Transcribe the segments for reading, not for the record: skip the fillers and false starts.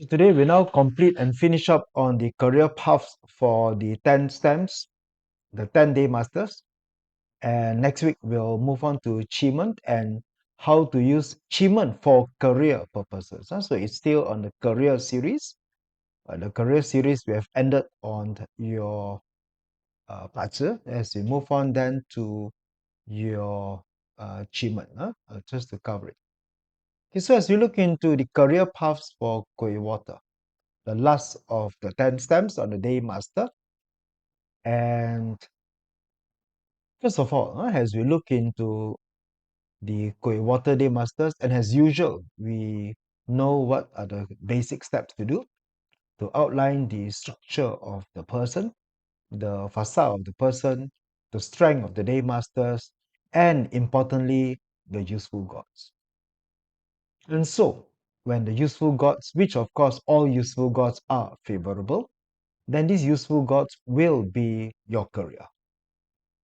Today we now complete and finish up on the career paths for the 10 stems, the 10-day masters. And next week we'll move on to achievement and how to use achievement for career purposes. So it's still on the career series. The career series we have ended on your BaZi as we move on then to your achievement, just to cover it. Okay, so as we look into the career paths for Gui Water, the last of the 10 stems on the day master. And first of all, as we look into the Gui Water Day Masters, and as usual, we know what are the basic steps to do to outline the structure of the person, the facade of the person, the strength of the day masters, and importantly, the useful gods. And so, when the useful gods, which of course all useful gods are favorable, then these useful gods will be your career.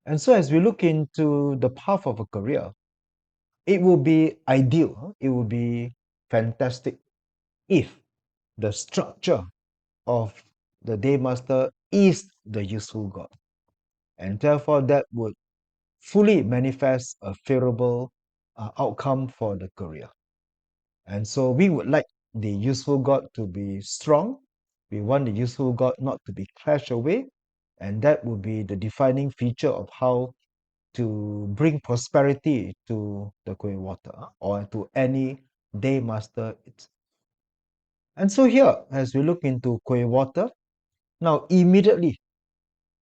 And so, as we look into the path of a career, it will be ideal, it will be fantastic if the structure of the day master is the useful god. And therefore, that would fully manifest a favorable outcome for the career. And so, we would like the useful god to be strong. We want the useful god not to be clashed away. And that would be the defining feature of how to bring prosperity to the Gui Water or to any day master. And so here, as we look into Gui Water, now immediately,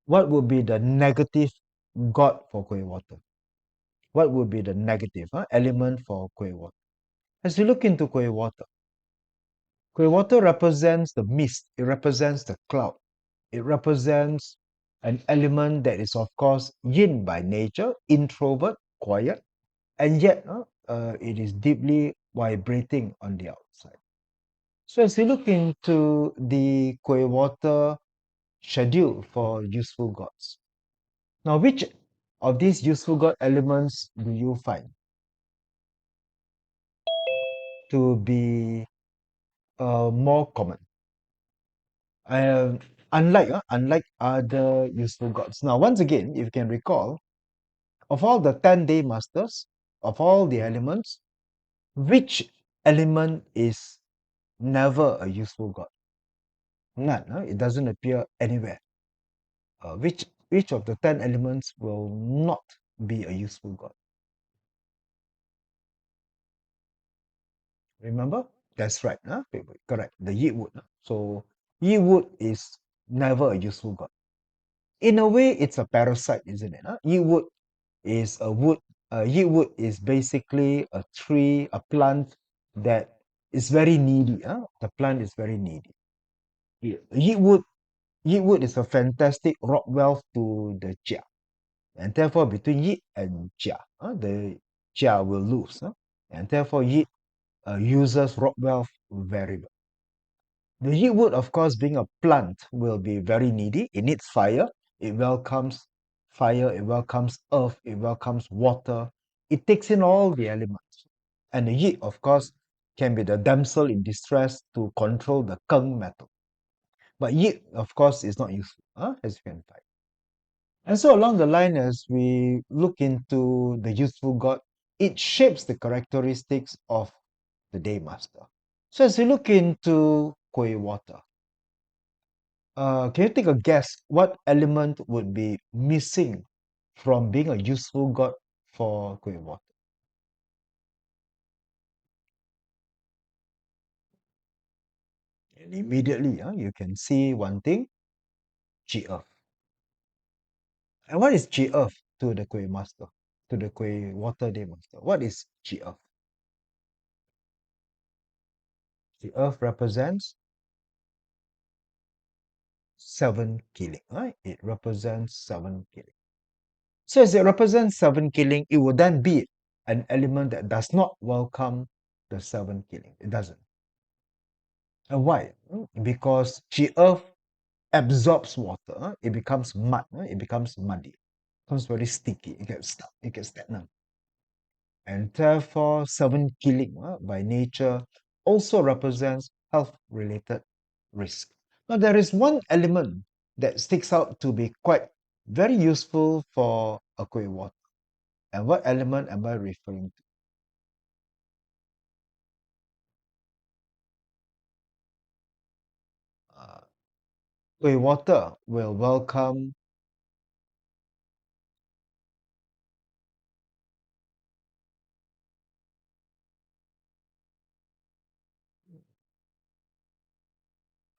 what would be the negative god for Gui Water? What would be the negative element for Gui Water? As we look into Gui Water represents the mist, it represents the cloud, it represents an element that is, of course, yin by nature, introvert, quiet, and yet it is deeply vibrating on the outside. So as we look into the Gui Water schedule for useful gods, now which of these useful god elements do you find to be more common? Uh, unlike other useful gods. Now, once again, if you can recall, of all the 10-day masters, of all the elements, which element is never a useful god? None. It doesn't appear anywhere. Which of the 10 elements will not be a useful god? Remember? That's right. Correct. The Yi wood. So Yi wood is never a useful god. In a way, it's a parasite, isn't it? Yi wood is a wood. Yi wood is basically a tree, a plant that is very needy. The plant is very needy. Yi wood, Yi wood is a fantastic rock wealth to the Jia. And therefore, between Yi and Jia, the Jia will lose. And therefore, Yi uses rock wealth very well. The Yi wood, of course, being a plant, will be very needy. It needs fire. It welcomes fire. It welcomes earth. It welcomes water. It takes in all the elements. And the Yi, of course, can be the damsel in distress to control the Keng metal. But Yi, of course, is not useful, as you can find. And so along the line, as we look into the useful god, it shapes the characteristics of the day master. So as we look into Gui Water, can you take a guess what element would be missing from being a useful god for Gui Water? And immediately, you can see one thing, Chi Earth. And what is Chi Earth to the Gui Master, to the Gui Water Day Master? What is Chi Earth? The Earth represents 7 killing, right? It represents 7 killing. So as it represents 7 killing, it would then be an element that does not welcome the 7 killing. It doesn't. And why? Because Chi Earth absorbs water. It becomes mud. It becomes muddy. It becomes very sticky. It gets stuck. It gets stagnant. And therefore, 7 killing by nature also represents health-related risk. Now, there is one element that sticks out to be quite very useful for a Gui water. And what element am I referring to? Gui water will welcome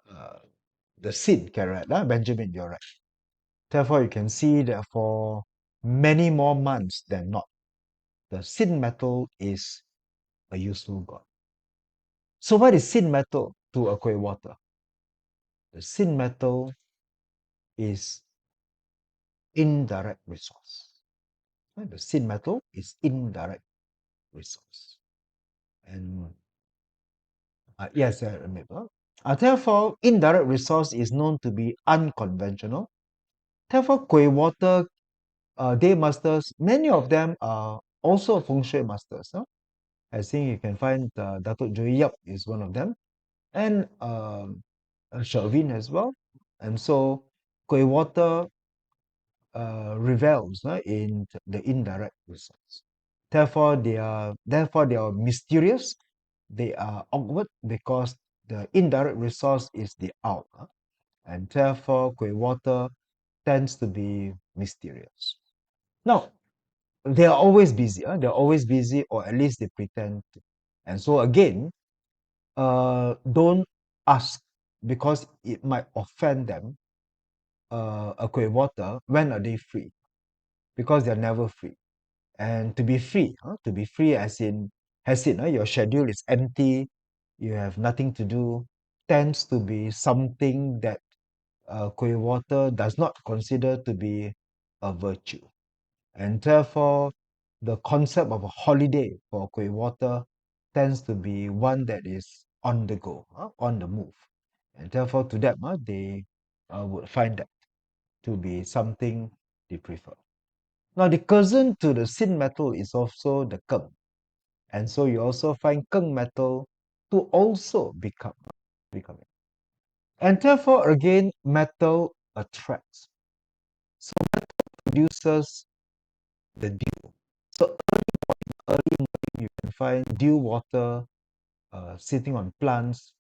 uh, the sin, correct? Benjamin, you're right. Therefore, you can see that for many more months than not, the sin metal is a useful god. So, what is sin metal to a Gui water? The sin metal is indirect resource. The sin metal is indirect resource. And yes, I remember. Therefore, indirect resource is known to be unconventional. Therefore, Gui Water Day Masters, many of them are also Feng Shui masters. I think you can find Datuk Joey Yap is one of them, and Sherwin as well. And so, Gui Water revels in the indirect resource. Therefore they are mysterious. They are awkward because the indirect resource is the out, and therefore Gui water tends to be mysterious. Now they are always busy. They're always busy, or at least they pretend to. And so again, don't ask because it might offend them. A Gui water, when are they free? Because they're never free. And to be free as in your schedule is empty, you have nothing to do, tends to be something that Gui water does not consider to be a virtue. And therefore, the concept of a holiday for Gui water tends to be one that is on the go, on the move. And therefore, to them, they would find that to be something they prefer. Now, the cousin to the sin metal is also the Keng. And so you also find Keng metal to also becoming. And therefore, again, metal attracts. So produces the dew. So early morning, you can find dew water sitting on plants,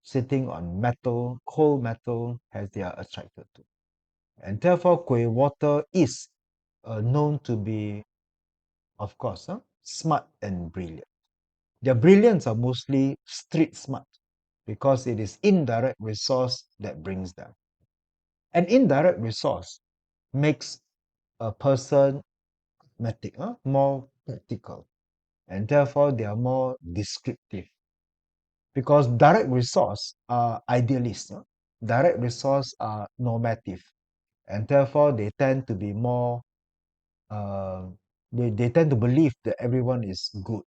sitting on metal, cold metal, as they are attracted to. And therefore, Gui water is known to be, of course, smart and brilliant. Their brilliance are mostly street smart because it is indirect resource that brings them. An indirect resource makes a person more practical, and therefore they are more descriptive. Because direct resource are idealists, direct resource are normative, and therefore they tend to be more, uh, they tend to believe that everyone is good.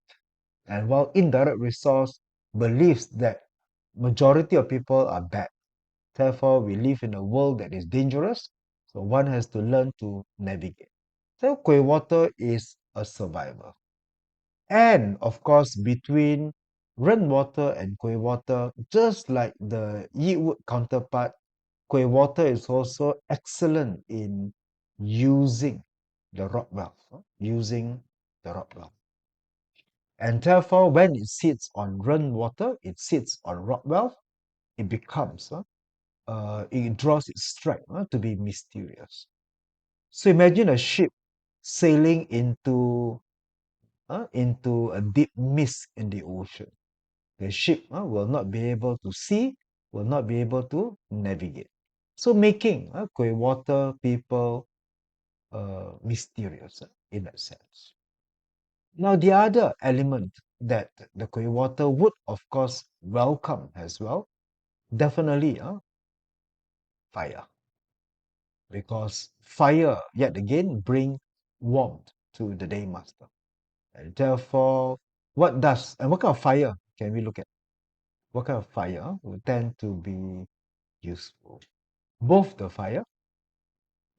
And while indirect resource believes that majority of people are bad, therefore we live in a world that is dangerous, so one has to learn to navigate. So Gui water is a survivor. And of course, between rainwater and Gui water, just like the Yeatwood counterpart, Gui water is also excellent in using the rock wealth, using the rock wealth. And therefore, when it sits on rainwater, it sits on rock wealth, it becomes, it draws its strength to be mysterious. So imagine a ship sailing into a deep mist in the ocean. The ship will not be able to see, will not be able to navigate. So making Gui water people mysterious in that sense. Now, the other element that the Gui water would, of course, welcome as well, definitely fire. Because fire, yet again, bring warmth to the day master. And therefore, what kind of fire can we look at? What kind of fire would tend to be useful? Both the fire,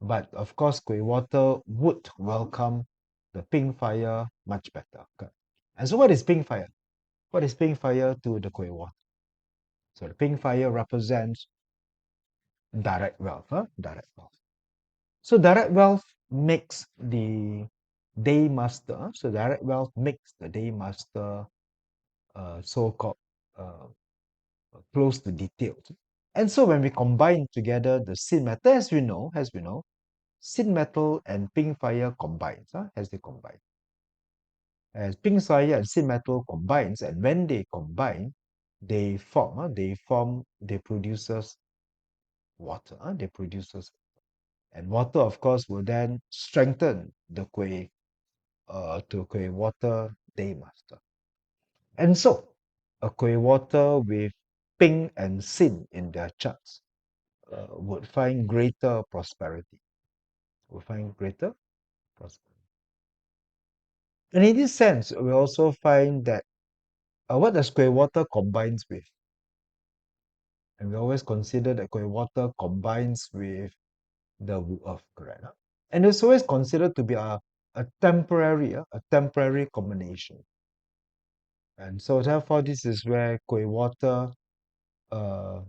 but of course, Gui water would welcome the pink fire much better. And so, what is pink fire? What is pink fire to the Gui water? So the pink fire represents direct wealth, direct wealth. So direct wealth makes the day master. So direct wealth makes the day master so-called uh, close to detailed. And so when we combine together the sin metal, as we know, sin metal and pink fire combines, as they combine. As pink fire and sin metal combines, and when they combine, they produces water. They produces, and water, of course, will then strengthen the Gui Water Day Master. And so, a Gui Water with pink and sin in their charts would find greater prosperity. Would find greater prosperity. And in this sense, we also find that what does Gui Water combines with? And we always consider that Gui Water combines with the Wu Earth, correct? And it's always considered to be a temporary combination. And so therefore, this is where Gui Water uh,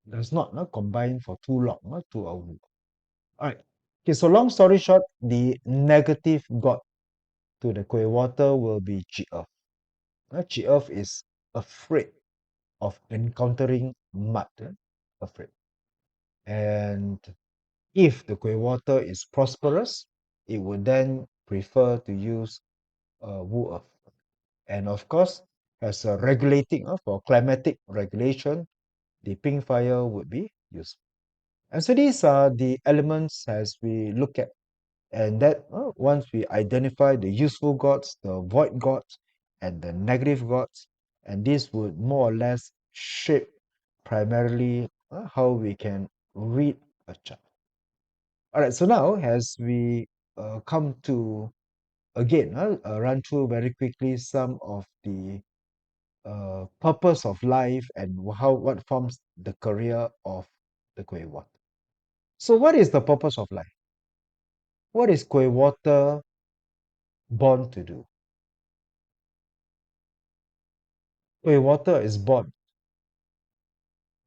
does not combine for too long to a Wu. All right. Okay, so long story short, the negative god to the Gui Water will be Chi Earth. Chi Earth is afraid of encountering mud, afraid. And if the Gui Water is prosperous, it would then prefer to use Wu Earth. And of course, as a regulating for climatic regulation, the pink fire would be useful. And so these are the elements as we look at, and that once we identify the useful gods, the void gods, and the negative gods, and this would more or less shape primarily how we can read a chart. All right, so now as we come to again run through very quickly some of the purpose of life and what forms the career of the Gui Water. So what is the purpose of life? What is Gui Water born to do? Gui Water is born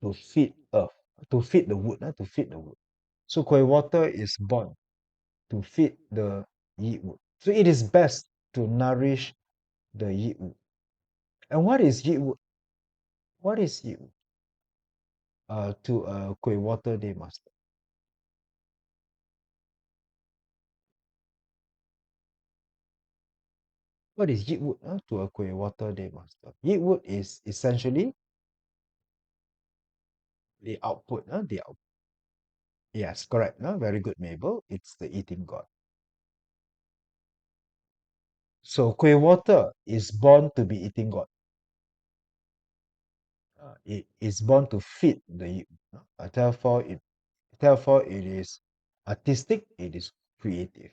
to feed earth, to feed the wood, to feed the wood. So Gui Water is born to feed the Yi wood. So it is best to nourish the Yi wood. And what is Yi wood? What is Yi wood? To a Gui Water Day Master. What is Yi wood to a Gui Water Day Master? Yi wood is essentially the output. The output. Yes, correct. Very good, Mabel. It's the eating god. So Gui Water is born to be eating god. It is born to feed the Yi wood. Therefore, it is artistic. It is creative.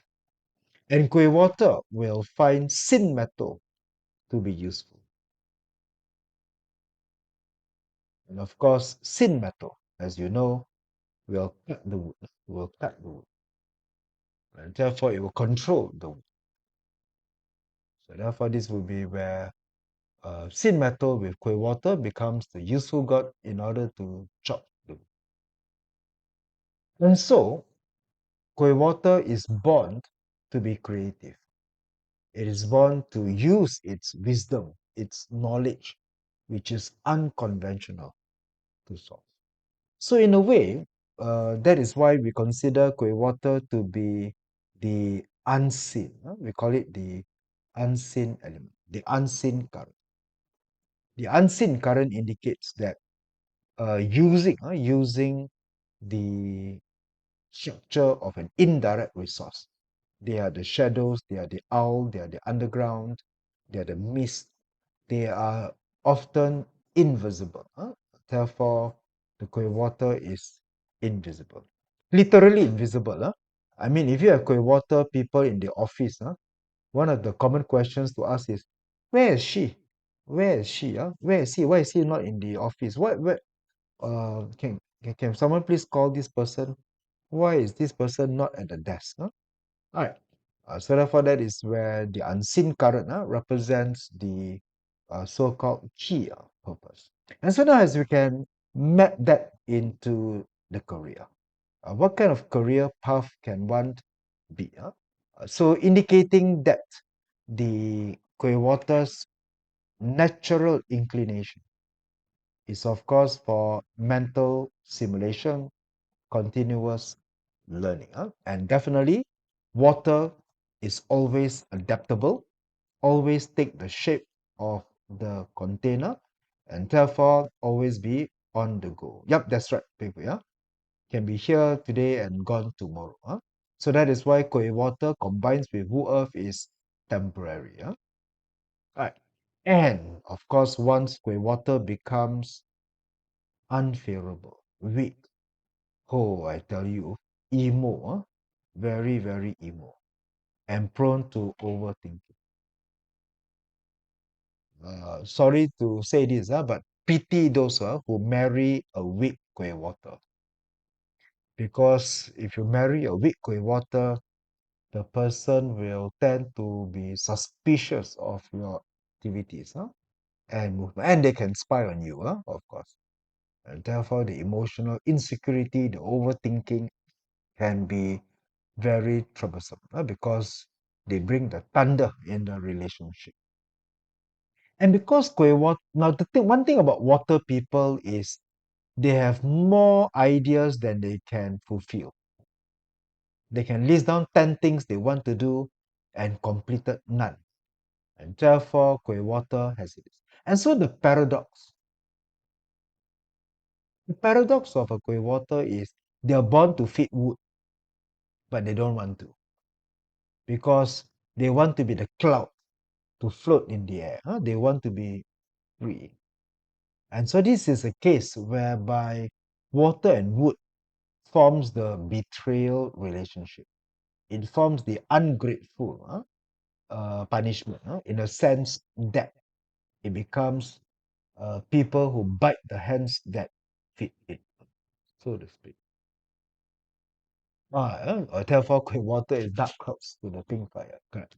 And Gui Water will find sin metal to be useful. And of course, sin metal, as you know, will cut the wood. Will cut the wood. And therefore, it will control the wood. So therefore, this will be where sin metal with Gui Water becomes the useful god in order to chop the wood. And so, Gui Water is born to be creative. It is born to use its wisdom, its knowledge, which is unconventional, to solve. So in a way, that is why we consider Gui Water to be the unseen. We call it the unseen element, the unseen current. The unseen current indicates that using the structure of an indirect resource. They are the shadows, they are the owl, they are the underground, they are the mist. They are often invisible. Therefore, the Gui Water is invisible. Literally invisible. I mean, if you have Gui Water people in the office, one of the common questions to ask is, where is she? Where is she? Where is he? Why is he not in the office? Where, can someone please call this person? Why is this person not at the desk? All right. So therefore, that is where the unseen current represents the so-called qi purpose. And so now as we can map that into the career, what kind of career path can one be? So indicating that the Gui Water's natural inclination is of course for mental simulation, continuous learning. And definitely, water is always adaptable, always take the shape of the container, and therefore always be on the go. Yep, that's right, people. Yeah, can be here today and gone tomorrow. So that is why Koi water combines with Wu Earth is temporary. Right. And of course, once Koi water becomes unfavorable, weak, oh, I tell you, emo, very, very emo, and prone to overthinking. Sorry to say this, but pity those who marry a weak Koi water. Because if you marry a weak Koi water, the person will tend to be suspicious of your activities and movement, and they can spy on you, of course. And therefore, the emotional insecurity, the overthinking can be very troublesome because they bring the thunder in the relationship. And because Koi water, now one thing about water people is they have more ideas than they can fulfill. They can list down 10 things they want to do and completed none. And therefore, Koi water has it. And so the paradox of a Koi water is they are born to feed wood, but they don't want to because they want to be the cloud to float in the air. They want to be free. And so this is a case whereby water and wood forms the betrayal relationship. It forms the ungrateful punishment in a sense that it becomes people who bite the hands that feed it, so to speak. Therefore, Koi water is dark clouds to the pink fire. Correct.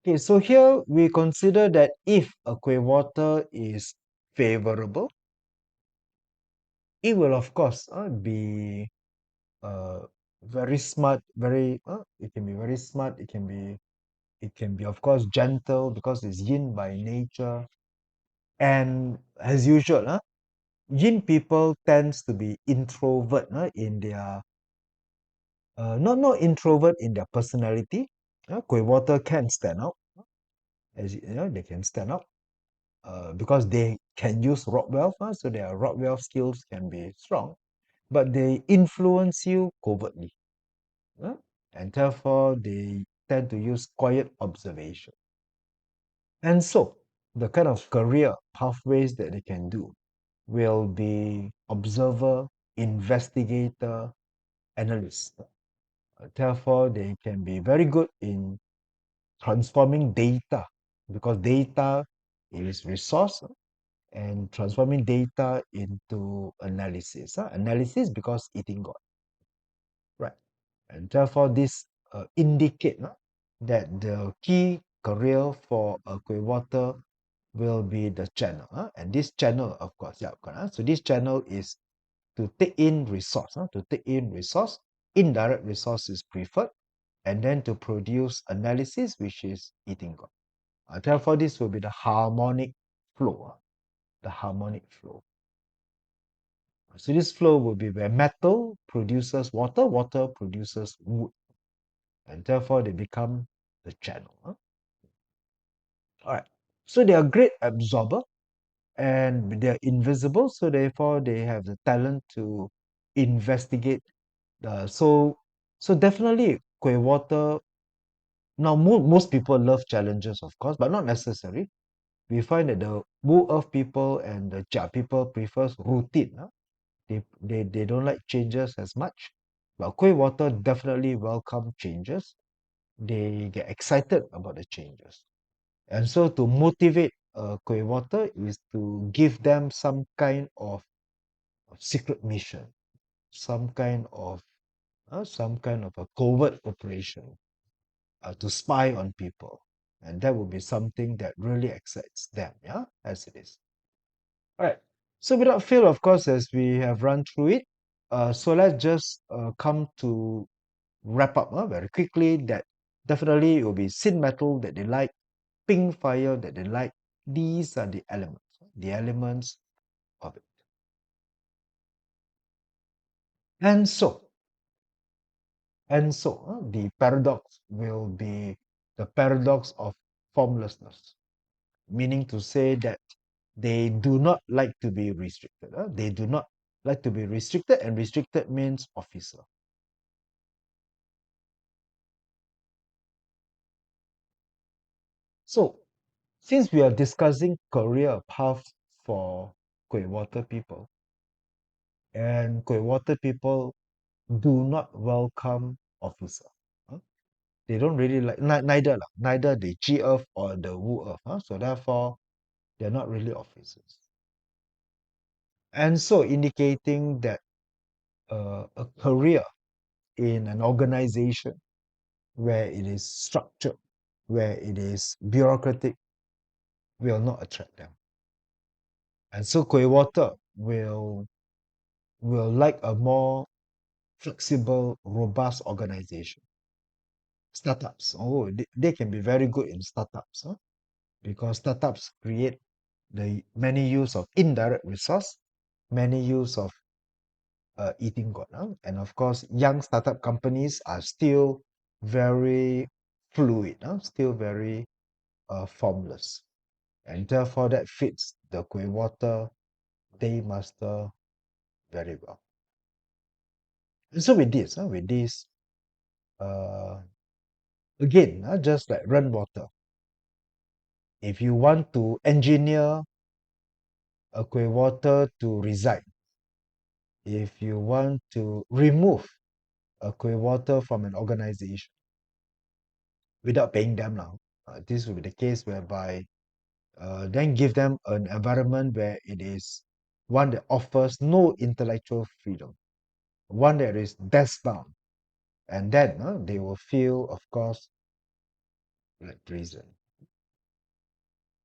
Okay, so here we consider that if a Koi water is favorable, it will of course be uh, very smart, very it can be very smart, it can be of course gentle because it's yin by nature. And as usual, yin people tends to be introvert in their not introvert in their personality. Koi water can stand out, as you know, they can stand out because they can use rock wealth, so their rock wealth skills can be strong, but they influence you covertly, uh, and therefore they tend to use quiet observation. And so, the kind of career pathways that they can do will be observer, investigator, analyst. Therefore, they can be very good in transforming data because data is resource and transforming data into analysis. Analysis because eating God, right? And therefore, this indicate that the key career for a Koi water will be the channel. And this channel, of course, yeah, correct. So this channel is to take in resource. To take in resource, indirect resource is preferred, and then to produce analysis, which is eating God. Therefore, this will be the harmonic flow. The harmonic flow. So this flow will be where metal produces water, water produces wood, and therefore they become the channel. All right. So they are great absorber and they're invisible, so therefore they have the talent to investigate. So definitely Koi water. Now most people love challenges, of course, but not necessary. We find that the Wu Earth people and the Jia people prefers routine. They don't like changes as much. But Koi water definitely welcome changes. They get excited about the changes. And so to motivate Koi water is to give them some kind of secret mission, some kind of a covert operation to spy on people. And that would be something that really excites them, yeah, as it is. All right. So without fail, of course, as we have run through it, so let's just come to wrap up very quickly that definitely it will be sin metal that they like, pink fire that they like. These are the elements of it. And so, the paradox will be the paradox of formlessness, meaning to say that they do not like to be restricted. They do not like to be restricted, and restricted means officer. So, since we are discussing career paths for Gui Water people, and Gui Water people do not welcome officer. huh? They don't really like neither lah, neither the G Earth or the Wu Earth. So therefore, they're not really officers. And so indicating that a career in an organization where it is structured, where it is bureaucratic, will not attract them. And so Gui Water will like a more flexible, robust organization. Startups, they can be very good in startups, because startups create the many use of indirect resource, many use of eating god. And of course, young startup companies are still very fluid, still very formless. And therefore, that fits the Gui Water Day Master very well. And so with this, uh, again, just like run water. If you want to engineer a Gui Water to resign, if you want to remove a Gui Water from an organization without paying them now, this will be the case whereby then give them an environment where it is one that offers no intellectual freedom, one that is desk bound, and then they will feel, of course, like prison.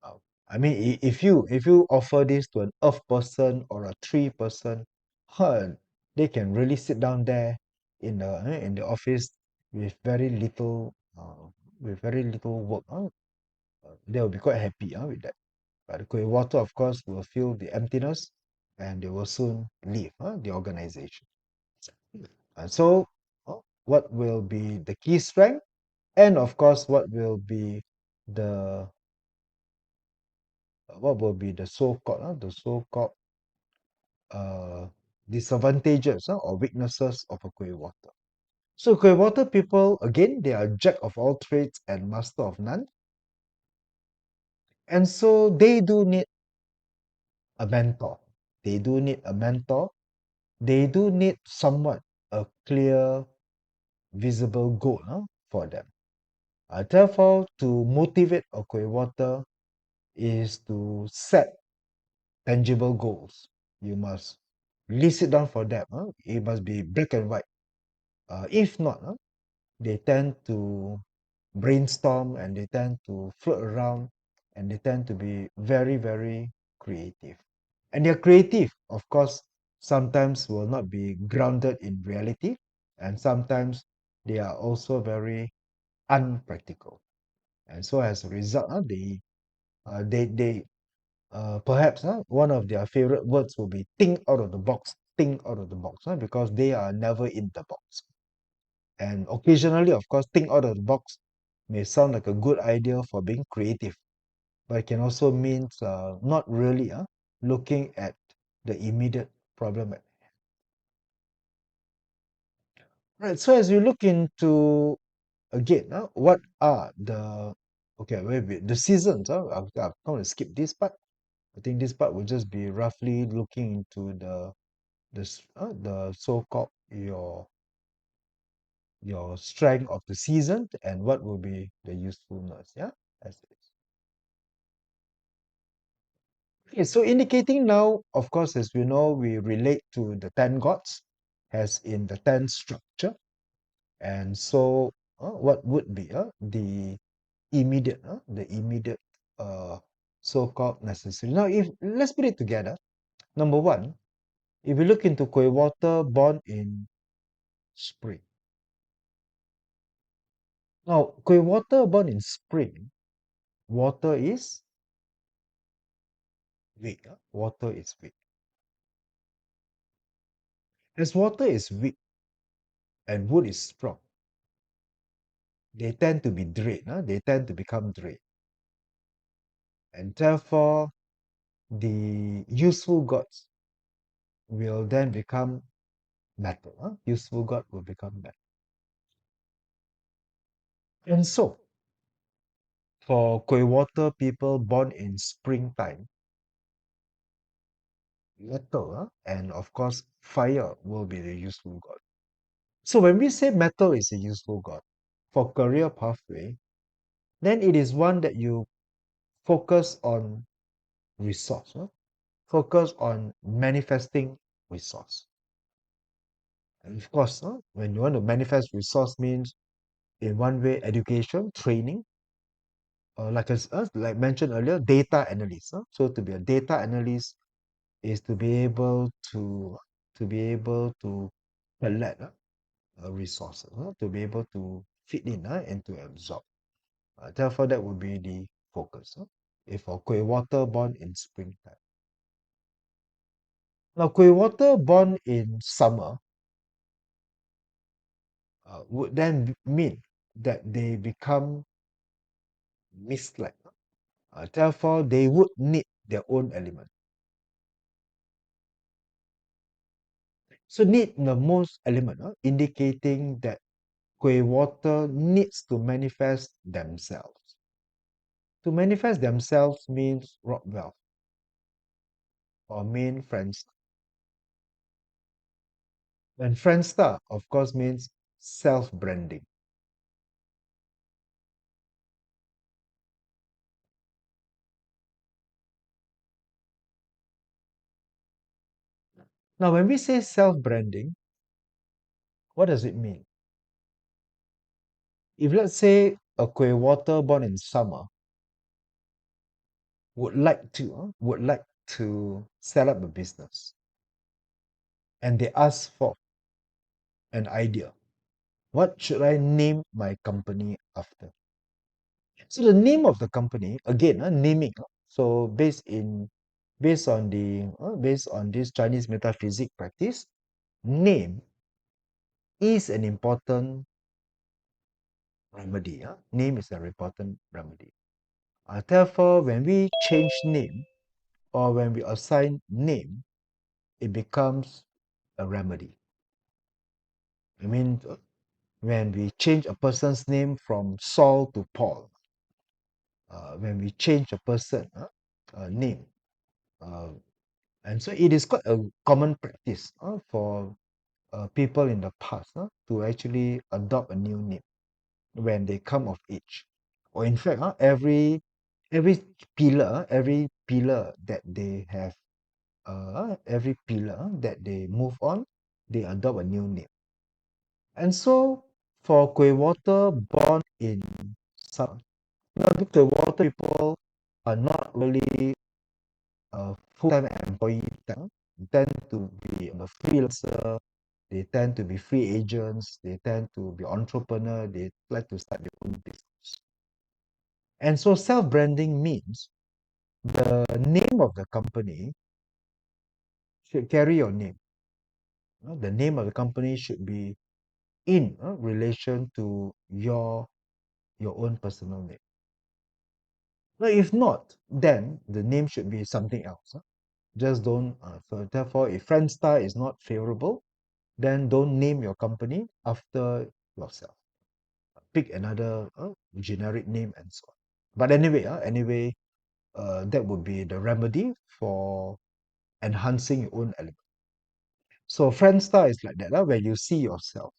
Uh, I mean, if you offer this to an earth person or a tree person, huh, they can really sit down there in the office with very little work. They will be quite happy with that. But the Gui Water, of course, will feel the emptiness, and they will soon leave the organization. And so, what will be the key strength? And of course, the what will be the so-called uh, disadvantages or weaknesses of a Gui Water? So Gui Water people, again, they are jack of all trades and master of none. And so they do need a mentor. They do need a mentor. They do need somewhat a clear, visible goal for them. Therefore, to motivate a Gui Water is to set tangible goals. You must list it down for them. It must be black and white. If not, they tend to brainstorm, and they tend to float around, and they tend to be very, very creative. And they're creative, of course, sometimes will not be grounded in reality, and sometimes they are also very unpractical. And so as a result, they perhaps one of their favorite words will be think out of the box, because they are never in the box. And occasionally, of course, think out of the box may sound like a good idea for being creative, but it can also mean not really looking at the immediate problem. Right. So as we look into again, what are the okay, wait, the seasons? I'm going to skip this part. I think this part will just be roughly looking into the so-called your strength of the season and what will be the usefulness. Yeah, as it is. Okay, so indicating now, of course, as we know, we relate to the 10 gods as in the 10 structure. And so, what would be the immediate uh, so-called necessary. Now, if let's put it together. Number one, if we look into Gui Water born in spring. Now, Gui Water born in spring, water is weak. Water is weak. As water is weak and wood is strong, they tend to be drained. They tend to become drained. And therefore, the useful gods will then become metal. Useful god will become metal. And so, for Gui Water people born in springtime, metal and of course fire will be the useful god. So when we say metal is a useful god for career pathway, then it is one that you focus on resource, focus on manifesting resource. And of course, when you want to manifest resource means in one way education, training, like mentioned earlier, data analyst. So to be a data analyst is to be able to collect resources, to be able to fit in and to absorb. Therefore, that would be the focus. If for Gui Water born in springtime. Now, Gui Water born in summer would then mean that they become mist-like. Therefore, they would need their own element. So need the most element, indicating that Gui Water needs to manifest themselves. To manifest themselves means rock wealth or main friends. And Friendster, of course, means self-branding. Now, when we say self-branding, what does it mean? If let's say a Gui Water born in summer would like to set up a business, and they ask for an idea, what should I name my company after? So the name of the company, again, naming. So based on this Chinese metaphysics practice, name is an important remedy. Name is an important remedy. Therefore, when we change name or when we assign name, it becomes a remedy. I mean, when we change a person's name from Saul to Paul, when we change a person name, uh, and so it is quite a common practice for people in the past to actually adopt a new name when they come of age. Or in fact, every pillar that they have, every pillar that they move on, they adopt a new name. And so for Gui Water born in summer, now the Gui Water people are not really a full-time employee. They tend to be a freelancer, they tend to be free agents, they tend to be entrepreneur, they like to start their own business. And so self-branding means the name of the company should carry your name. The name of the company should be in relation to your own personal name. Now, if not, then the name should be something else. Just don't. So therefore, if Friendstar is not favorable, then don't name your company after yourself. Pick another generic name and so on. But anyway, that would be the remedy for enhancing your own element. So Friendstar is like that, where you see yourself.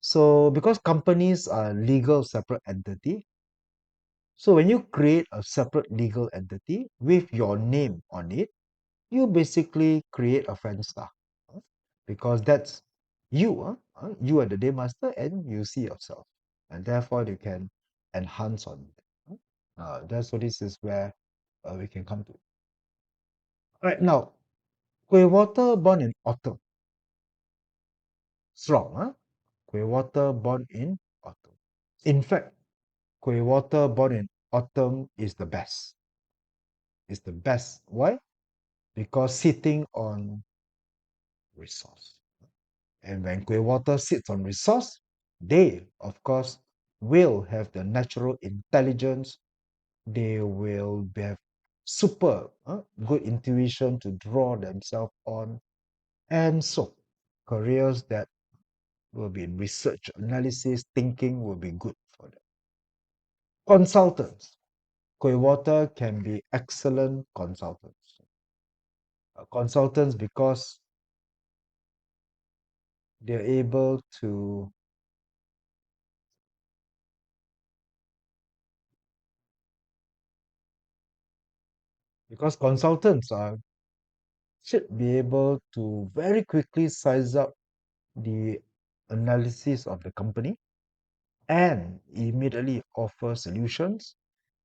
So because companies are legal separate entity, so when you create a separate legal entity with your name on it, you basically create a Friendstar because that's you. You are the day master and you see yourself. And therefore you can enhance on it. That's what this is where we can come to it. Right now, Gui Water born in autumn. Strong, huh? Gui Water born in autumn. In fact, Gui Water born in autumn is the best. Is the best. Why? Because sitting on resource. And when Gui Water sits on resource, they, of course, will have the natural intelligence. They will have super good intuition to draw themselves on. And so, careers that will be in research, analysis, thinking will be good for them. Consultants. Gui Water can be excellent consultants. Consultants because they're able to because consultants are should be able to very quickly size up the analysis of the company and immediately offer solutions.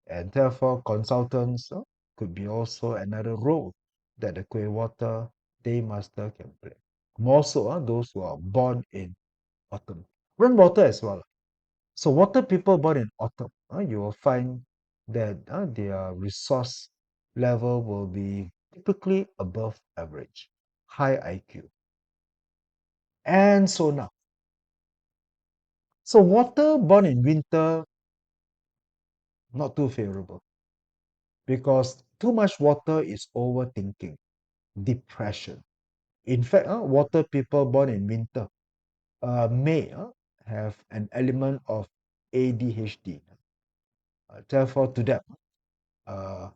And therefore, consultants could be also another role that the Gui Water Day Master can play. More so, those who are born in autumn. Rainwater as well. So, water people born in autumn, you will find that their resource level will be typically above average, high IQ. And so now, so water born in winter, not too favorable because too much water is overthinking, depression. In fact, water people born in winter may have an element of ADHD. Therefore, uh,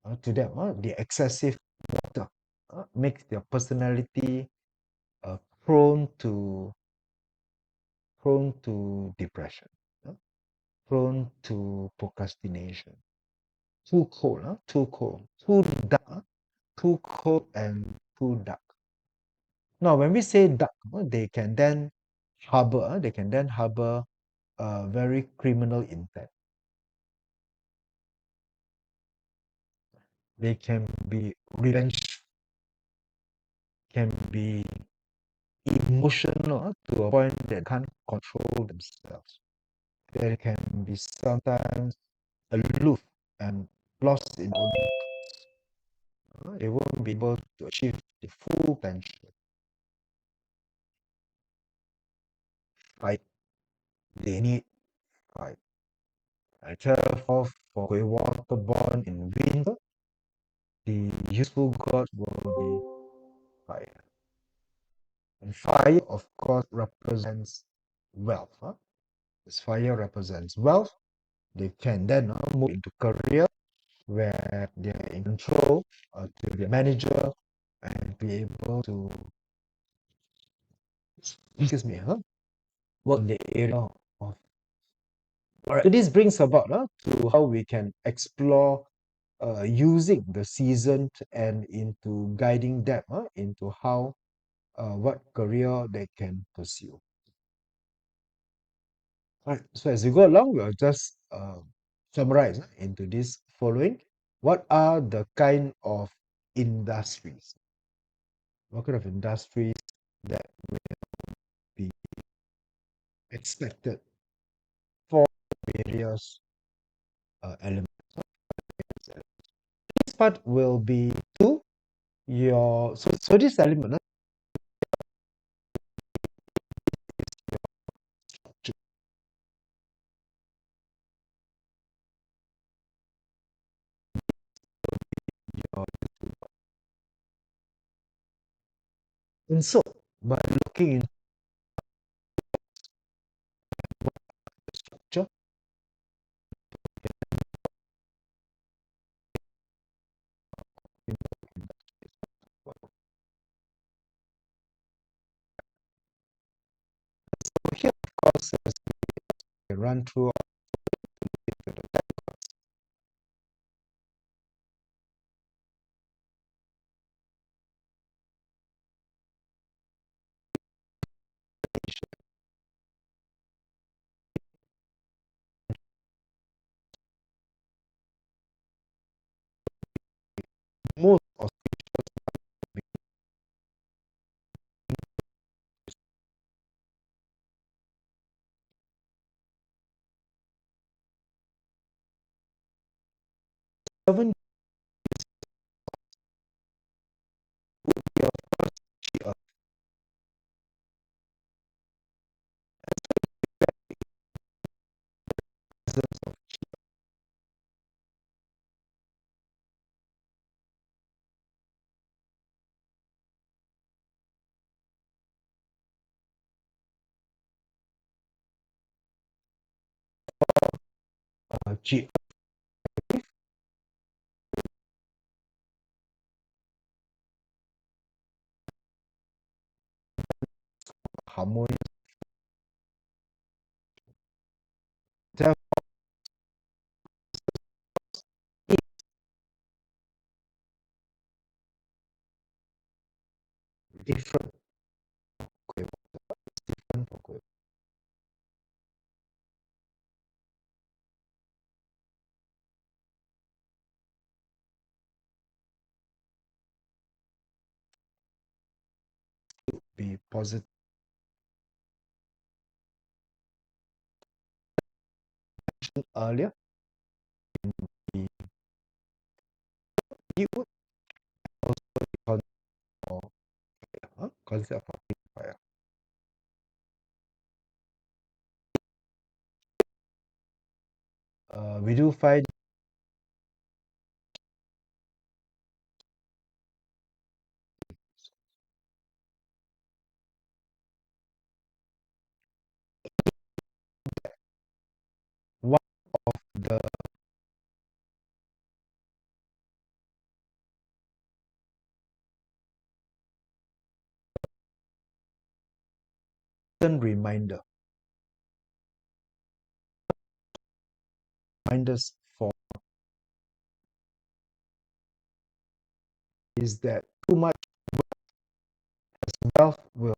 the excessive water makes their personality uh, prone to depression, uh, prone to procrastination. Too cold, too cold, too dark, too cold and too dark. Now, when we say dark, they can then harbor very criminal intent. They can be revenge, can be emotional to a point that can't control themselves. They can be sometimes aloof and lost in own. They won't be able to achieve the full potential. Fight. They need fight. And therefore, for a water born in winter, the useful god will be fire. And fire, of course, represents wealth. As fire represents wealth, they can then move into career where they're in control to be a manager and be able to, excuse me, work in the area of. All right. So this brings about to how we can explore using the season and into guiding them into how what career they can pursue. All right. So as we go along, we'll just summarize into this following. What are the kind of industries? What kind of industries that will be expected for various elements? This part will be to your so this element your and so by looking into the structure, so here of course as we run through 7 of G harmonious. Therefore, it's different from be positive earlier. The you would also concept of fire. We do find one of the reminder reminders for is that too much wealth will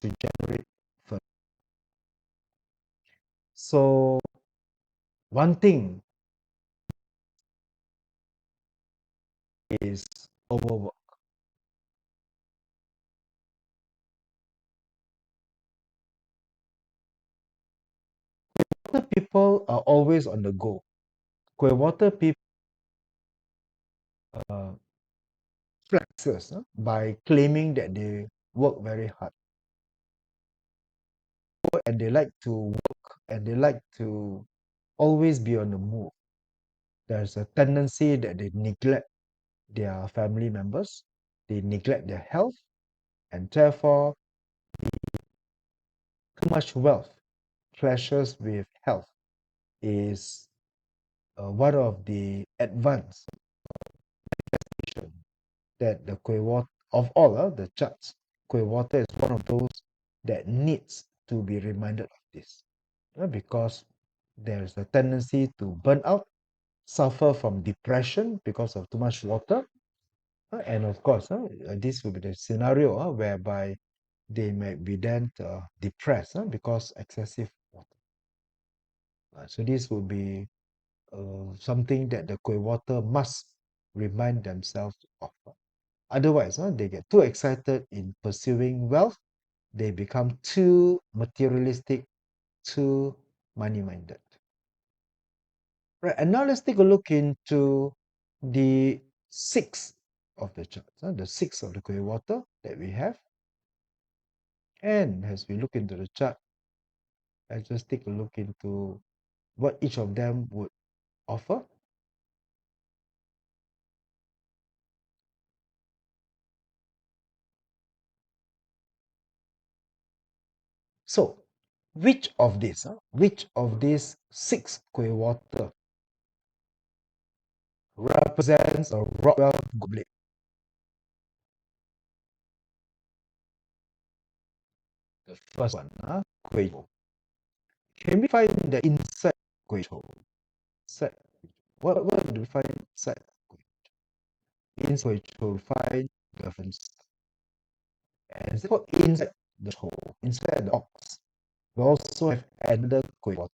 to generate further. So one thing is overwork. Water people are always on the go. Gui water people uh, flexes by claiming that they work very hard and they like to work and they like to always be on the move. There's a tendency that they neglect their family members, they neglect their health, and therefore too much wealth clashes with health is one of the advanced that the Gui water of all the charts, Gui water is one of those that needs to be reminded of this because there's a tendency to burn out, suffer from depression because of too much water, and of course, this will be the scenario whereby they might be then depressed because excessive water. So this will be something that the Gui water must remind themselves of. Otherwise, they get too excited in pursuing wealth. They become too materialistic, too money-minded. Right, and now let's take a look into the six of the charts, the six of the Gui water that we have. And as we look into the chart, let's just take a look into what each of them would offer. So, which of these six Gui water represents a Rockwell goblet? The first one, Gui Chou. Can we find the inside Gui Chou? Inside, what do we find inside Gui Chou? Inside Gui Chou, find the difference. And therefore, inside the Chou, inside the box, we also have another Gui water.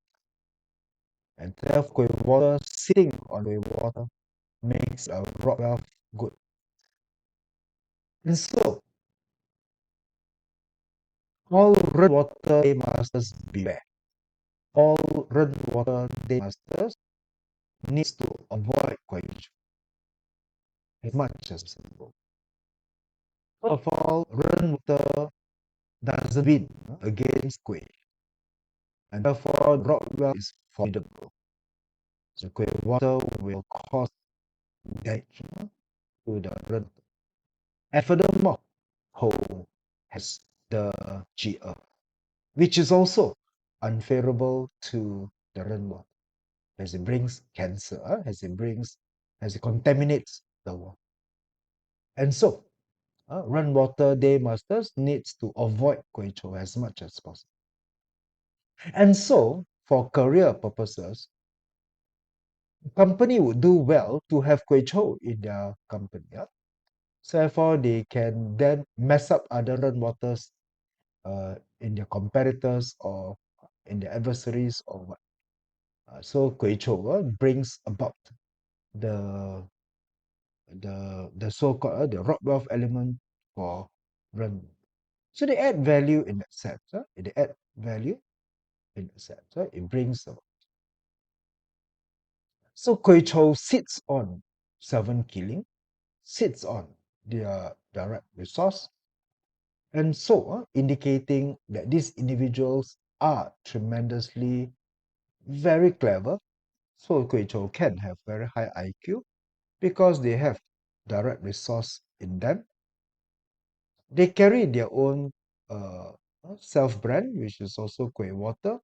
And therefore, Gui water sitting on Gui water makes a Rockwell good. And so, All Rainwater Day Masters beware. All Rainwater Day Masters needs to avoid Kuai as much as possible. First of all, Rainwater doesn't win against Kuai, and therefore Rockwell is formidable. So Gui Water will cause damage to the Rainwater. And furthermore, Ho has the GE, which is also unfavorable to the rainwater, as it brings cancer, as it contaminates the water. And so, rainwater day masters needs to avoid Gui Chou as much as possible. And so, for career purposes, company would do well to have Gui Chou in their company. So therefore, they can then mess up other rainwaters in their competitors or in their adversaries or what. So Gui Chou brings about the the so-called the rock wealth element for Ren. So they add value in that sense. They add value in that sense. It brings about. So Gui Chou sits on 7 killing, sits on their direct resource, and so indicating that these individuals are tremendously very clever. So Gui Chou can have very high IQ because they have direct resource in them. They carry their own uh, self-brand, which is also Gui Water.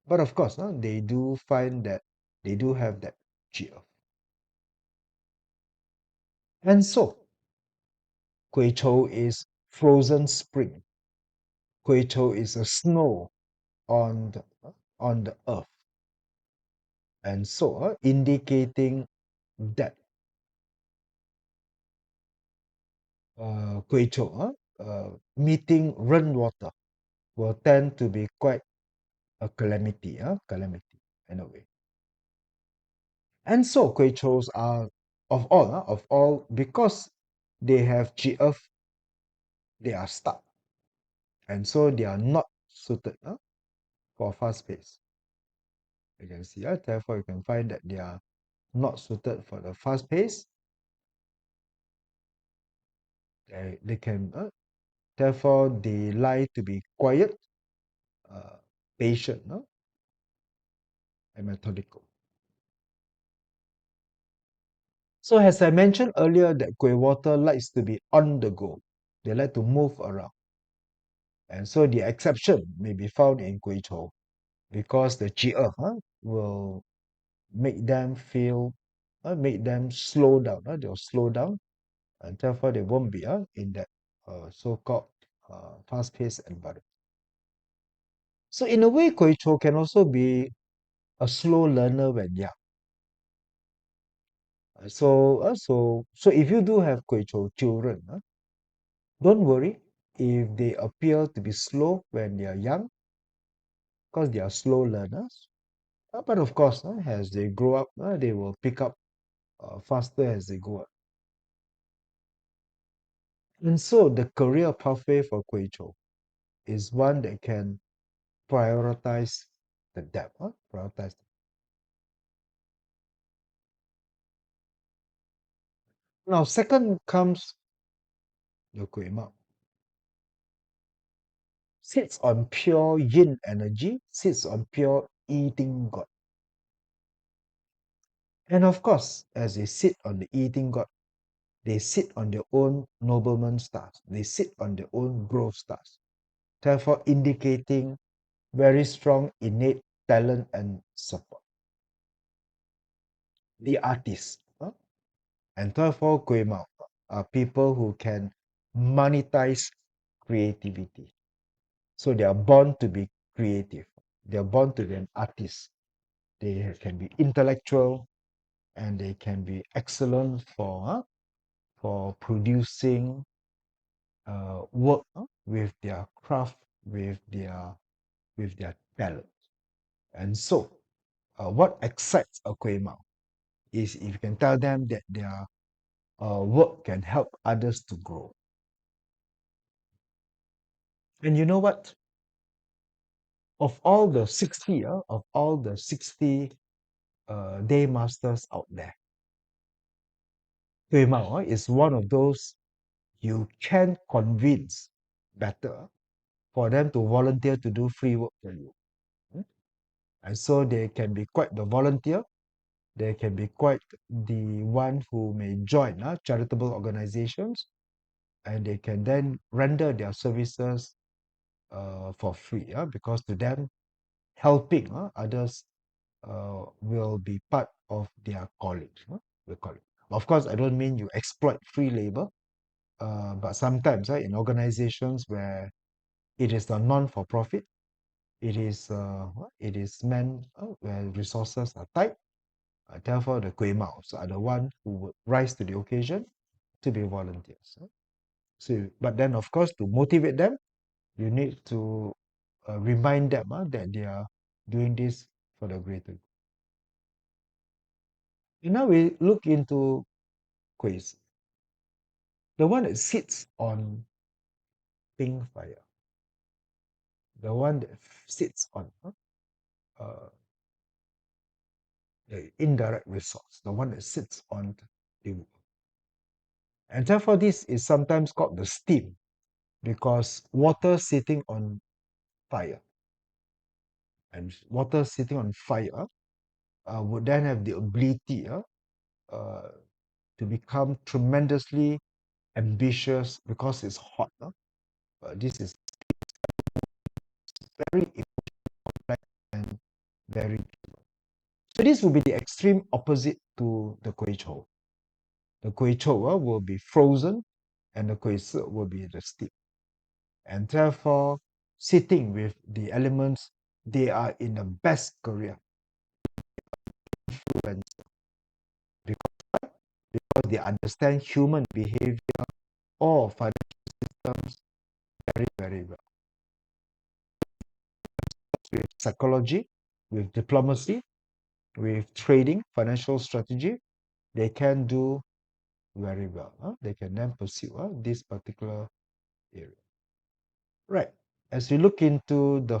But of course, they do find that they do have that GF. And so, Gui Chou is frozen spring. Gui Chou is a snow on the earth. And so, indicating that Gui Chou meeting rainwater will tend to be quite a calamity in a way. And so Gui Chous are of all, because they have GF, they are stuck. And so they are not suited for fast pace. You can see, therefore you can find that they are not suited for the fast pace. They can, therefore they like to be quiet, uh, patient, and methodical. So as I mentioned earlier, that Gui Water likes to be on the go. They like to move around. And so the exception may be found in Gui Chou because the GE will make them feel, make them slow down. They'll slow down, and therefore they won't be in that so-called fast-paced environment. So in a way, Gui Chou can also be a slow learner when young. So if you do have Gui Chou children, don't worry if they appear to be slow when they are young, because they are slow learners. But of course, as they grow up, they will pick up faster as they go up. And so the career pathway for Gui Chou is one that can prioritize the depth. Prioritize. Now, second comes the Gui Mao. Sits on pure yin energy, sits on pure eating god. And of course, as they sit on the eating god, they sit on their own nobleman stars. They sit on their own growth stars. Therefore, indicating very strong innate talent and support. The artists, and therefore Gui Mao are people who can monetize creativity. So they are born to be creative. They are born to be an artist. They can be intellectual, and they can be excellent for producing work with their craft, with their talent. And so, what excites a Gui Mao is if you can tell them that their work can help others to grow. And you know what? Of all the 60, of all the 60 day masters out there, Gui Mao is one of those you can convince better for them to volunteer to do free work for you. Mm. And so they can be quite the volunteer, they can be quite the one who may join charitable organizations, and they can then render their services for free, because to them, helping others will be part of their calling. We call it. Of course, I don't mean you exploit free labor, but sometimes in organizations where it is a non-for-profit, it is meant where resources are tight. Therefore, the Gui Maos are the one who would rise to the occasion to be volunteers. So, but then of course, to motivate them, you need to remind them that they are doing this for the greater good. And now we look into quiz. The one that sits on pink fire, the one that sits on the indirect resource, the one that sits on the wood. And therefore, this is sometimes called the steam because water sitting on fire and water sitting on fire would then have the ability to become tremendously ambitious because it's hot. This is very complex and very difficult. So this will be the extreme opposite to the Kuei Chou. The Kuei Chou will be frozen and the Kuei Si will be the steam. And therefore, sitting with the elements, they are in the best career influencer because they understand human behavior or financial systems very, very well. With psychology, with diplomacy, with trading, financial strategy, they can do very well. They can then pursue this particular area. Right. As we look into the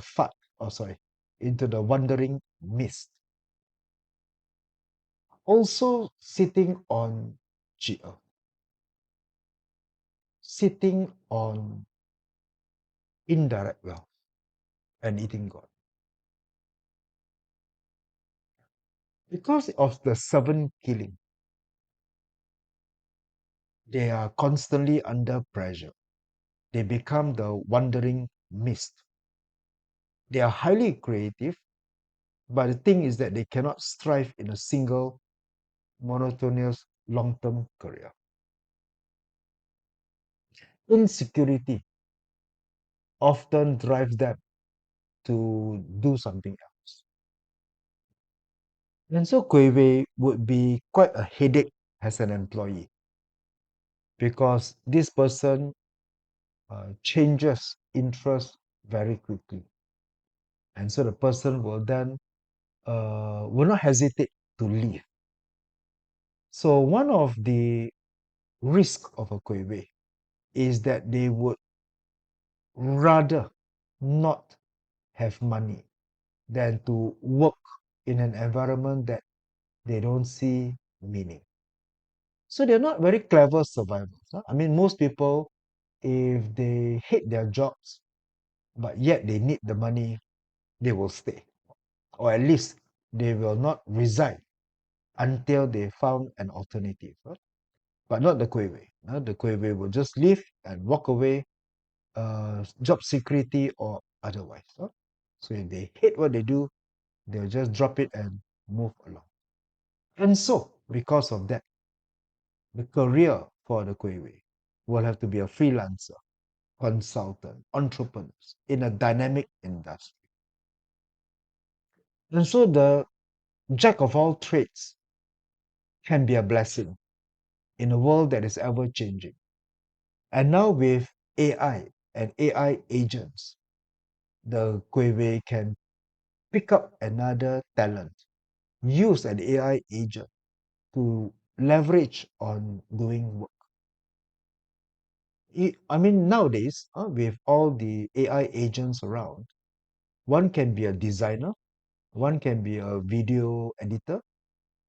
into the wandering mist, also sitting on GL, sitting on indirect wealth and eating God. Because of the seven killing, they are constantly under pressure. They become the wandering mist. They are highly creative, but the thing is that they cannot strive in a single monotonous long-term career. Insecurity often drives them to do something else. And so Kuei would be quite a headache as an employee because this person changes interest very quickly. And so the person will then will not hesitate to leave. So one of the risks of a Kuei is that they would rather not have money than to work in an environment that they don't see meaning. So they're not very clever survivors. I mean, most people, if they hate their jobs, but yet they need the money, they will stay. Or at least they will not resign until they found an alternative. But not the Kuei. The Kuei will just leave and walk away, job security or otherwise. So if they hate what they do, they'll just drop it and move along. And so, because of that, the career for the Kuei will have to be a freelancer, consultant, entrepreneurs in a dynamic industry. And so the jack of all trades can be a blessing in a world that is ever changing. And now with AI and AI agents, the Kuei can pick up another talent, use an AI agent to leverage on doing work. I mean, nowadays, with all the AI agents around, one can be a designer, one can be a video editor,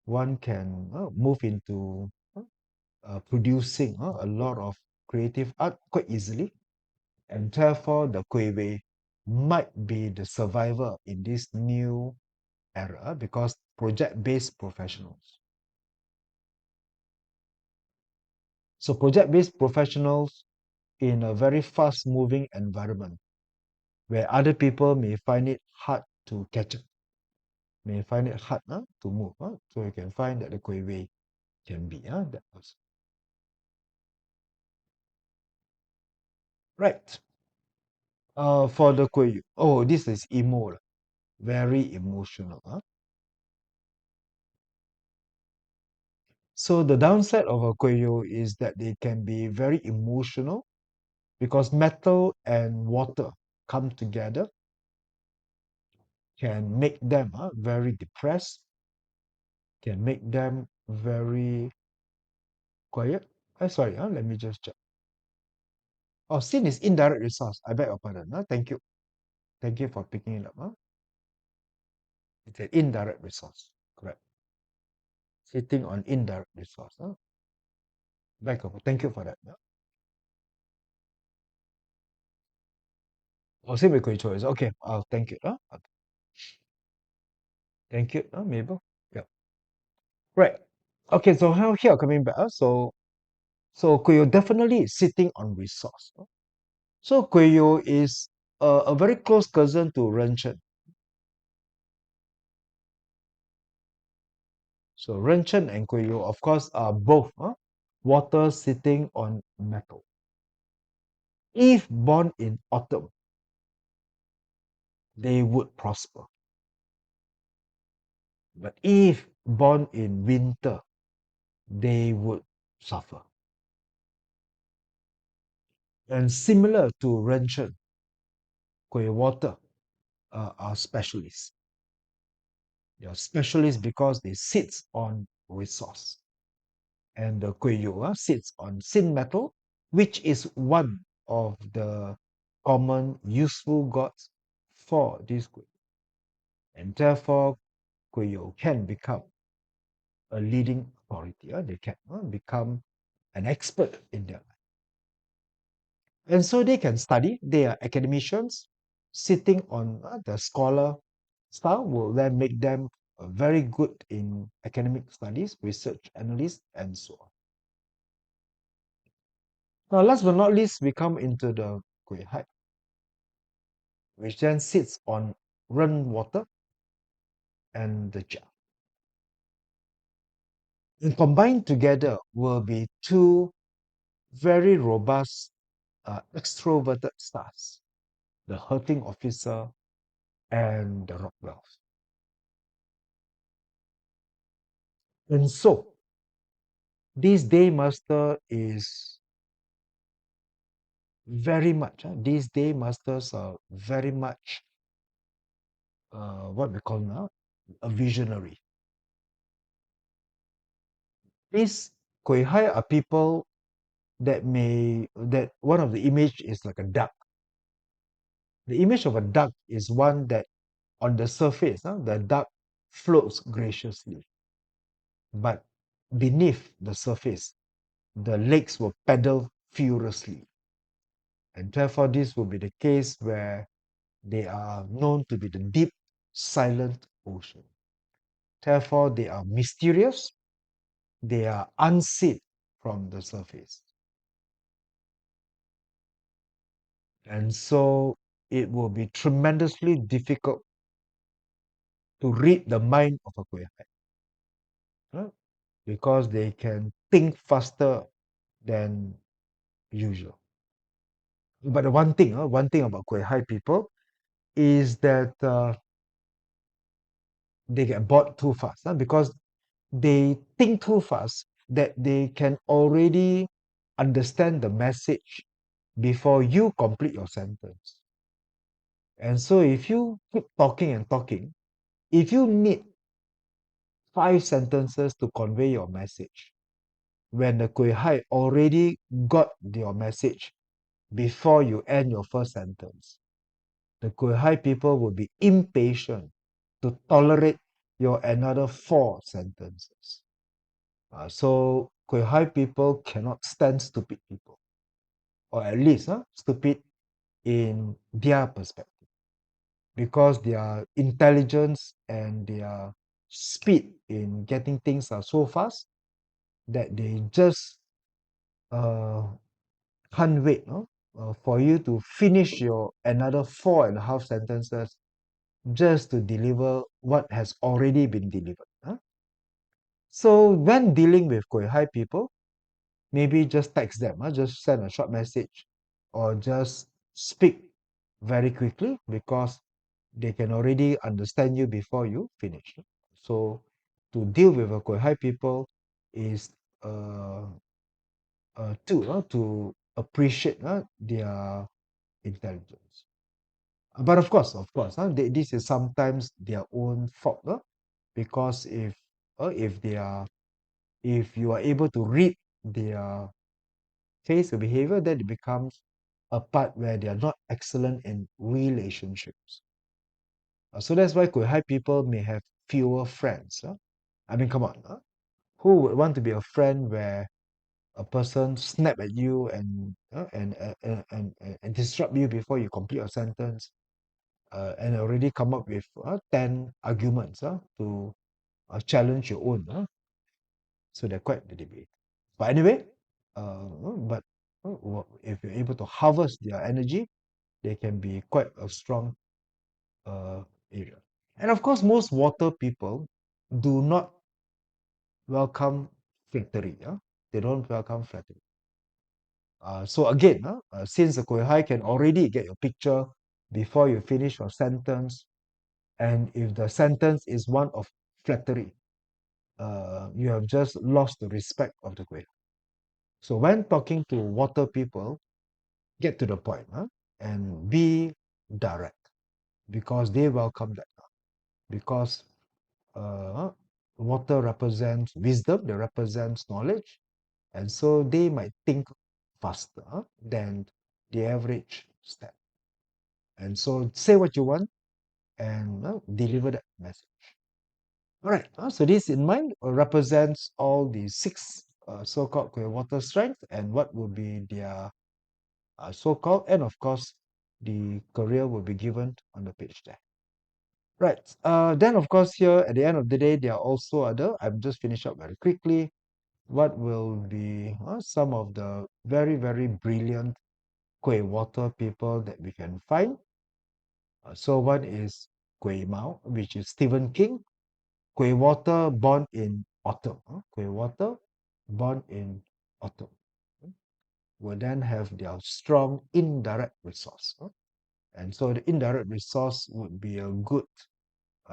one can move into producing a lot of creative art quite easily. And therefore, the Kuiwei might be the survivor in this new era because project-based professionals. So project-based professionals in a very fast-moving environment where other people may find it hard to catch up, may find it hard to move. So you can find that the Kuiwei can be that person. Right. For the Kuiyu, oh, this is emo, lah. Very emotional. So the downside of a Kuiyu is that they can be very emotional because metal and water come together can make them very depressed, can make them very quiet. Sorry, let me just check. Oh, sin is indirect resource. I beg your pardon. Thank you. Thank you for picking it up. It's an indirect resource. Correct. Sitting on indirect resource. Thank you for that. Oh, same with choice. Okay, I'll thank you. Okay. Thank you, Mabel. Yeah. Right. Okay, so how here coming back. So Kuyo definitely is sitting on resource. So Kuyo is a very close cousin to Renchen. So Renchen and Kuyo, of course, are both water sitting on metal. If born in autumn, they would prosper. But if born in winter, they would suffer. And similar to Renchen, Kuyo water are specialists. They are specialists because they sit on resource. And the Kuiyu sits on sin metal, which is one of the common useful gods for this Kuiyu. And therefore, Kuiyu can become a leading authority. They can become an expert in their life. And so they can study. They are academicians. Sitting on the scholar style will then make them very good in academic studies, research analysts, and so on. Now, last but not least, we come into the Gui Hai, which then sits on Ren water and the Jia. And combined together will be two very robust extroverted stars, the hurting officer and the rock wealth. And so, this day master is very much, these day masters are very much what we call now a visionary. These Kui Hai are people that one of the image is like a duck. The image of a duck is one that on the surface, the duck floats graciously. But beneath the surface, the legs will pedal furiously. And therefore, this will be the case where they are known to be the deep, silent ocean. Therefore, they are mysterious, they are unseen from the surface. And so it will be tremendously difficult to read the mind of a Kuya Hai, because they can think faster than usual. But the one thing about Kuya Hai people is that they get bored too fast because they think too fast that they can already understand the message before you complete your sentence. And so if you keep talking and talking, if you need 5 sentences to convey your message, when the Gui Hai already got your message before you end your first sentence. The Gui Hai people will be impatient to tolerate your another 4 sentences. So Gui Hai people cannot stand stupid people, or at least stupid in their perspective, because their intelligence and their speed in getting things are so fast that they just uh, can't wait for you to finish your another 4.5 sentences just to deliver what has already been delivered. So when dealing with Gui Hai people, maybe just text them, just send a short message, or just speak very quickly, because they can already understand you before you finish. So to deal with a Gui Hai people is uh, to appreciate their intelligence. But this is sometimes their own fault, because if they are if you are able to read their face or behavior, then it becomes a part where they are not excellent in relationships. So that's why Gui Hai people may have fewer friends. I mean, come on, who would want to be a friend where a person snap at you and disrupt you before you complete your sentence, and already come up with 10 arguments to challenge your own. So they're quite the debate. But anyway, if you're able to harvest their energy, they can be quite a strong uh, area. And of course, most water people do not welcome flattery. They don't welcome flattery. So again, since the Gui Hai can already get your picture before you finish your sentence, and if the sentence is one of flattery, you have just lost the respect of the Gui Hai. So when talking to water people, get to the point, and be direct, because they welcome that. Because uh, water represents wisdom, they represents knowledge, and so they might think faster than the average step. And so say what you want and deliver that message. All right, so this in mind represents all the 6 so-called water strength and what will be their so-called, and of course, the career will be given on the page there. Right. Then, of course, here at the end of the day, there are also other. I've just finished up very quickly. What will be some of the very, very brilliant Gui Water people that we can find? So one is Gui Mao, which is Stephen King. Gui Water born in autumn. Gui Water born in autumn. Will then have their strong indirect resource. And so the indirect resource would be a good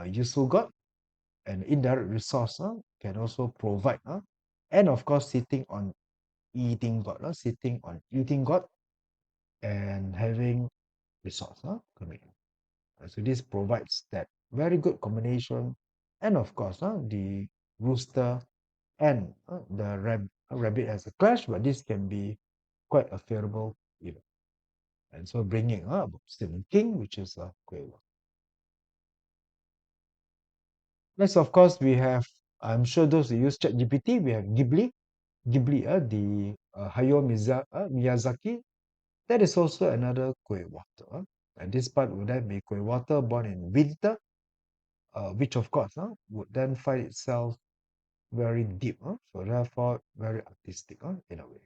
useful god, and indirect resource can also provide, and of course sitting on eating god, and having resource coming in. So this provides that very good combination, and of course the rooster and the rabbit has a clash, but this can be quite a favorable event. And so bringing Stephen King, which is a great one. Next, of course, we have, I'm sure those who use ChatGPT, we have Ghibli, the Hayao Miyazaki. That is also another Gui Water. And this part would then be Gui Water born in winter, which of course would then find itself very deep, so therefore very artistic in a way.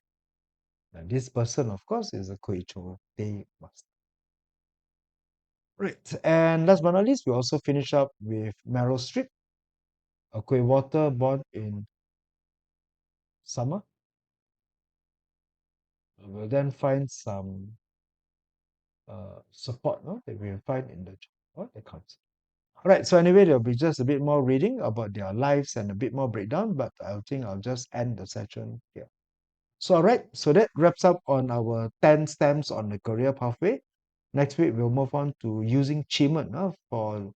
And this person, of course, is a Gui Day Master. Right, and last but not least, we also finish up with Meryl Streep, a Gui Water born in summer. We'll then find some support that we will find in the council. All right, so anyway, there'll be just a bit more reading about their lives and a bit more breakdown, but I think I'll just end the session here. So, all right, so that wraps up on our 10 stems on the career pathway. Next week, we'll move on to using Qimeng for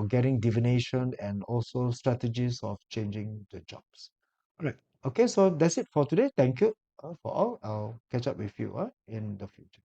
getting divination and also strategies of changing the jobs. All right. Okay, so that's it for today. Thank you for all. I'll catch up with you in the future.